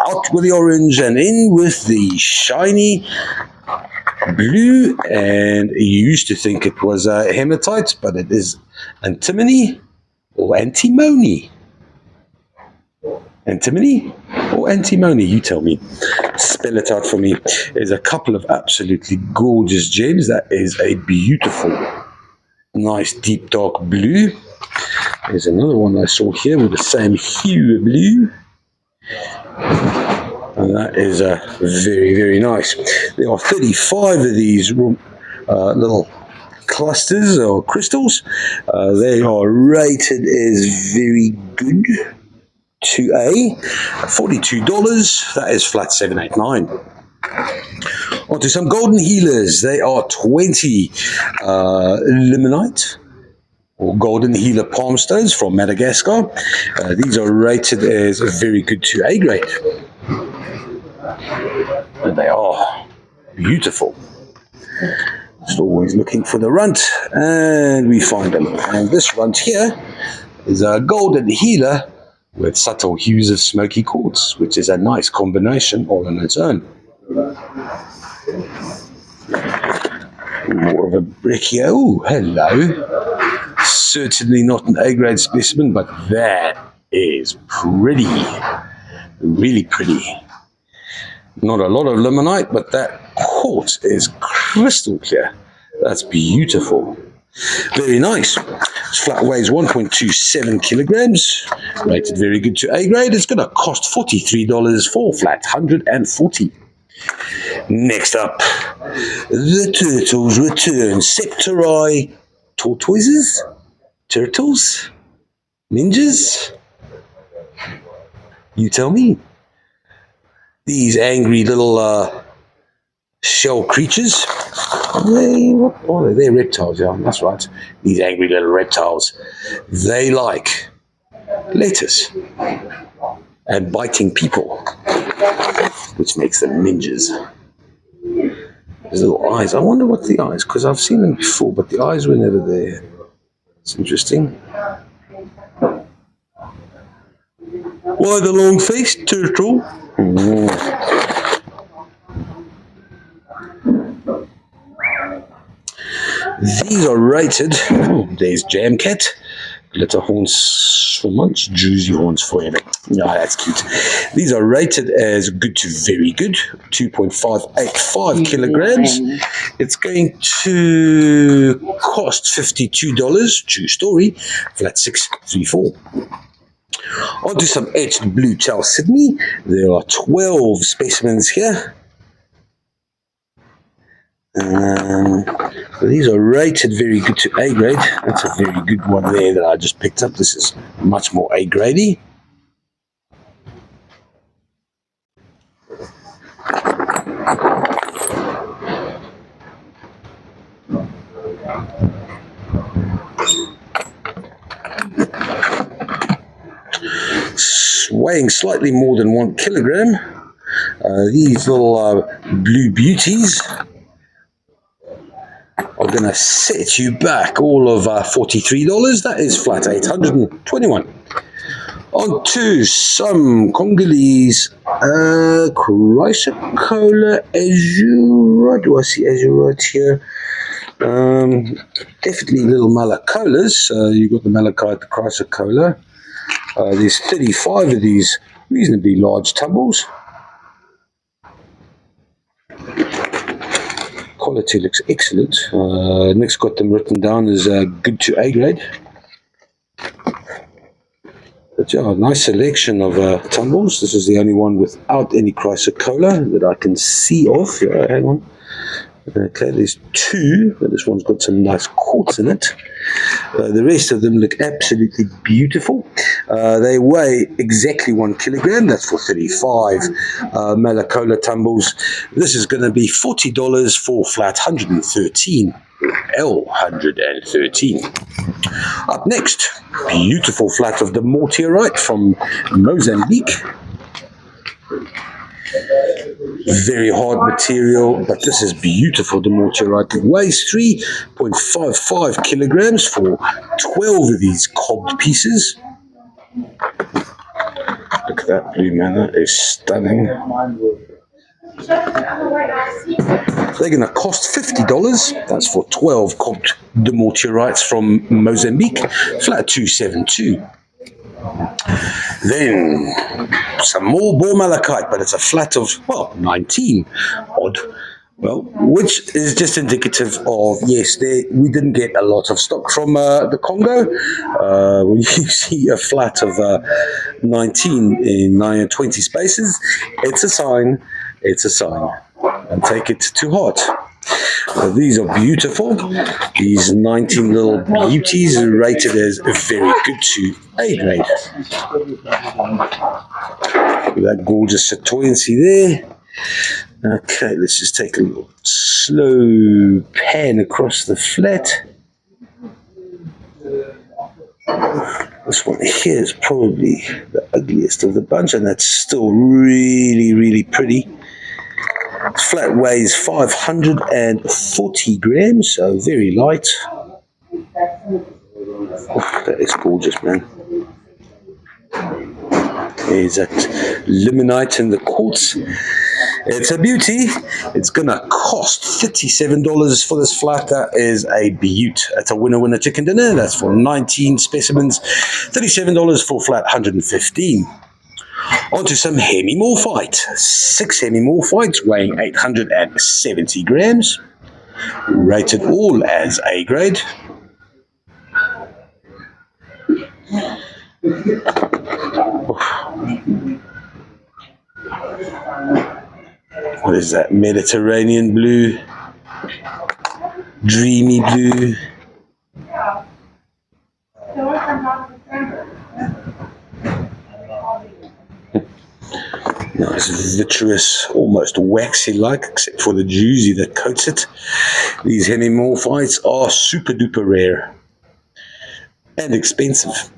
out with the orange and in with the shiny blue. And you used to think it was hematite, but it is antimony or antimony. Antimony or antimony, you tell me. Spell it out for me. There's a couple of absolutely gorgeous gems. That is a beautiful, nice deep dark blue. There's another one I saw here with the same hue of blue. And that is very, very nice. There are 35 of these little clusters or crystals. They are rated as very good. 2A, $42. That is flat 789. Onto some golden healers. They are 20 limonite or golden healer palm stones from Madagascar. These are rated as very good 2A grade. And they are beautiful. Just always looking for the runt, and we find them. And this runt here is a golden healer with subtle hues of smoky quartz, which is a nice combination all on its own. More of a brick here. Oh, hello. Certainly not an A-grade specimen, but that is pretty. Really pretty. Not a lot of limonite, but that quartz is crystal clear. That's beautiful. Very nice. This flat weighs 1.27 kilograms. Rated very good to A grade. It's going to cost $43 for flat 140. Next up, the turtles return. Septori tortoises? Turtles? Ninjas? You tell me. These angry little shell creatures. What are they? They're reptiles, yeah, that's right. These angry little reptiles. They like lettuce and biting people, which makes them ninjas. There's little eyes. I wonder what the eyes, because I've seen them before, but the eyes were never there. It's interesting. Why the long-faced turtle? These are rated. Oh, there's Jam Cat. Glitter horns for munch, juicy horns forever. Yeah, that's cute. These are rated as good to very good, 2.585 kilograms. It's going to cost $52, true story, flat 634. On to some etched blue tail Sydney. There are 12 specimens here. So these are rated very good to A grade. That's a very good one there that I just picked up. This is much more A gradey. Weighing slightly more than 1 kilogram. These little blue beauties are going to set you back all of $43. That is flat 821. On to some Congolese Chrysocolla azura. Do I see azurite here? Definitely little malacolas. You've got the malachite, the Chrysocolla. There's 35 of these reasonably large tumbles. Quality looks excellent. Nick's got them written down as good to A grade. But yeah, nice selection of tumbles. This is the only one without any Chrysocolla that I can see of. Yeah, hang on. Okay, there's 2, but this one's got some nice quartz in it. The rest of them look absolutely beautiful. They weigh exactly 1 kilogram. That's for 35 Malacola tumbles. This is going to be $40 for flat 113. L113. Up next, beautiful flat of the mortierite from Mozambique. Very hard material, but this is beautiful. The mortierite weighs 3.55 kilograms for 12 of these cobbed pieces. Look at that blue, man. That is stunning. They're going to cost $50. That's for 12 cobbed mortierites from Mozambique. Flat 272. Then some more boar malachite, but it's a flat of, well, 19 odd. Well, which is just indicative of, yes, we didn't get a lot of stock from the Congo. When you see a flat of 19 in 20 spaces, it's a sign. It's a sign. And take it to heart. These are beautiful. These 19 little beauties are rated as very good to A grade. That gorgeous satoyancy there. Okay, let's just take a little slow pan across the flat. This one here is probably the ugliest of the bunch, and that's still really, really pretty. Flat weighs 540 grams, so very light. Oh, that is gorgeous, man. There's that limonite in the quartz. It's a beauty. It's gonna cost $37 for this flat. That is a beaut. That's a winner chicken dinner. That's for 19 specimens. $37 for flat 115. Onto some hemimorphite. 6 hemimorphites weighing 870 grams. Rated all as A grade. What is that? Mediterranean blue, dreamy blue. Nice, vitreous, almost waxy-like, except for the juicy that coats it. These hemimorphites are super duper rare and expensive.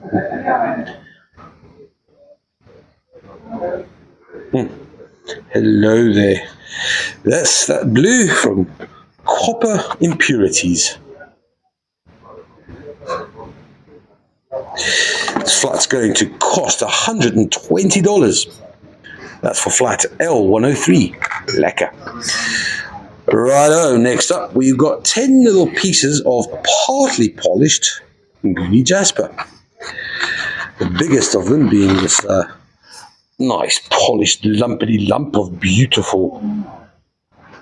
Hello there. That's that blue from copper impurities. This flat's going to cost $120. That's for flat L103. Lekker. Righto, next up we've got 10 little pieces of partly polished Nguni jasper. The biggest of them being this nice polished lumpity lump of beautiful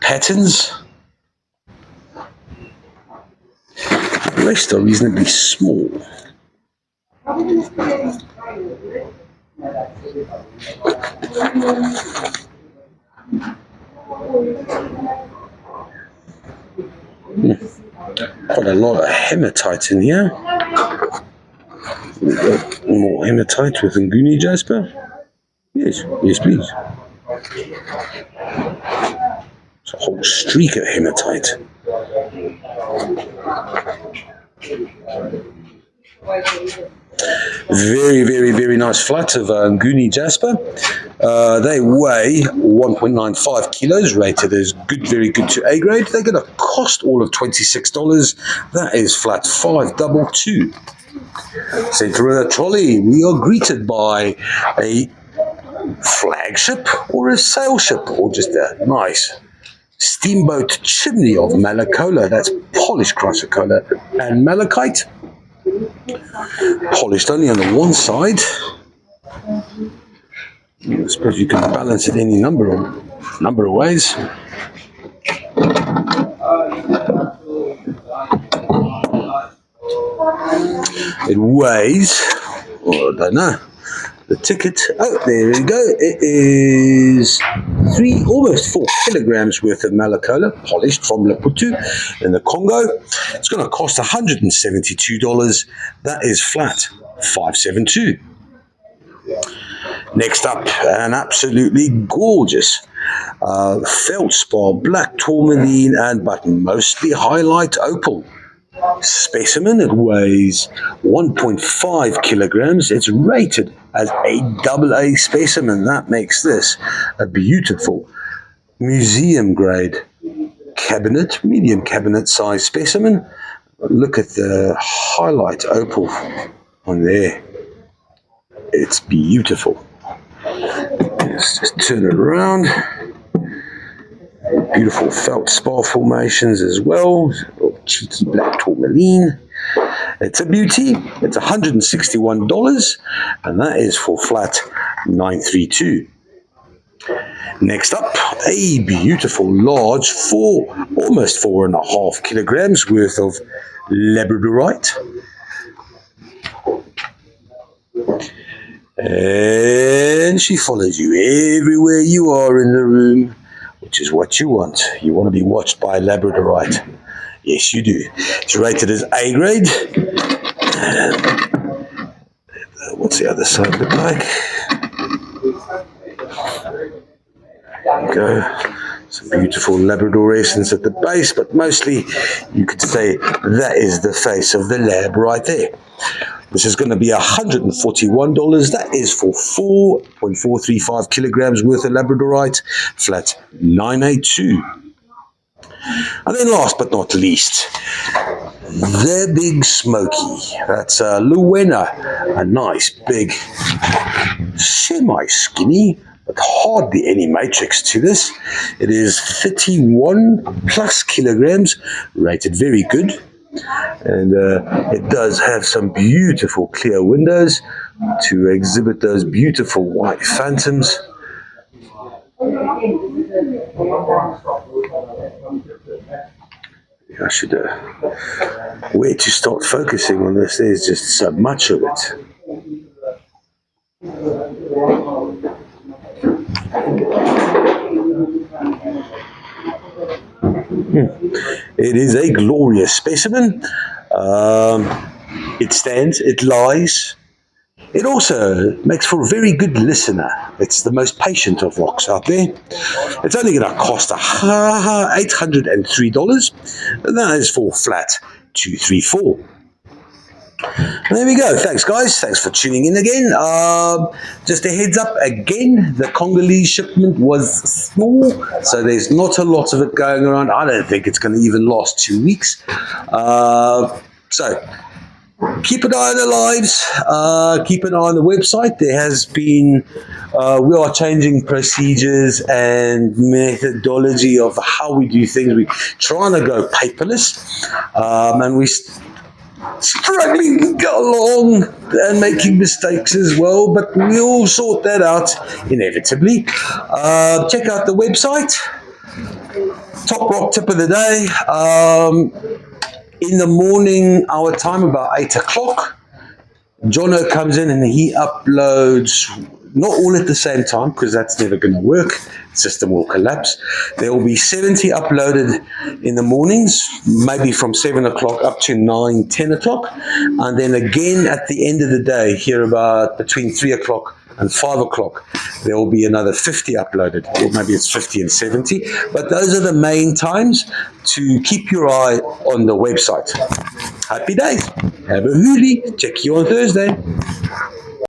patterns. The rest are reasonably small. Quite a lot of hematite in here. More hematite with Nguni jasper. Yes, yes, please. It's a whole streak of hematite. Very, very, very nice flat of Nguni jasper. They weigh 1.95 kilos, rated as good, very good to A grade. They're going to cost all of $26. That is flat 522. Center of the trolley, we are greeted by a flagship or a sail ship or just a nice steamboat chimney of malacola. That's polished chrysocolla and malachite. Polished only on the one side. I suppose you can balance it any number of ways. It weighs, I don't know, the ticket. Oh, there we go. It is almost 4 kilograms worth of malacola, polished from Maputo in the Congo. It's going to cost $172. That is flat 572. Next up, an absolutely gorgeous feldspar, black tourmaline, but mostly highlight opal specimen. It weighs 1.5 kilograms. It's rated as a AA specimen. That makes this a beautiful museum grade cabinet, medium cabinet size specimen. Look at the highlight opal on there. It's beautiful. Let's just turn it around. Beautiful feldspar formations as well. Cheeky black tourmaline. It's a beauty. It's $161, and that is for flat 932. Next up, a beautiful large almost 4.5 kilograms worth of labradorite. And she follows you everywhere you are in the room, which is what you want. You want to be watched by labradorite. Yes, you do. It's rated as A grade. What's the other side look like? There we go. Some beautiful Labrador essence at the base, but mostly you could say that is the face of the lab right there. This is going to be $141. That is for 4.435 kilograms worth of Labradorite, flat 982. And then last but not least, the Big Smoky. That's Luena, a nice big, semi-skinny, but hardly any matrix to this. It is 31 plus kilograms, rated very good. And it does have some beautiful clear windows to exhibit those beautiful white phantoms. I should, where to start focusing on this? There's just so much of it. It is a glorious specimen. It stands, it lies. It also makes for a very good listener. It's the most patient of rocks out there. It's only going to cost $803, and that is for flat 234. And there we go. Thanks, guys. Thanks for tuning in again. Just a heads up again, the Congolese shipment was small, so there's not a lot of it going around. I don't think it's going to even last 2 weeks. So keep an eye on the lives. Keep an eye on the website. There has been, we are changing procedures and methodology of how we do things. We're trying to go paperless, and we struggling to get along and making mistakes as well, but we'll sort that out inevitably. Check out the website. Top rock tip of the day. In the morning, our time, about 8 o'clock, Jono comes in and he uploads, not all at the same time, because that's never going to work. The system will collapse. There will be 70 uploaded in the mornings, maybe from 7 o'clock up to 9, 10 o'clock. And then again at the end of the day, here about between 3 o'clock and 5 o'clock, there will be another 50 uploaded, or maybe it's 50 and 70. But those are the main times to keep your eye on the website. Happy days. Have a hoolie. Check you on Thursday.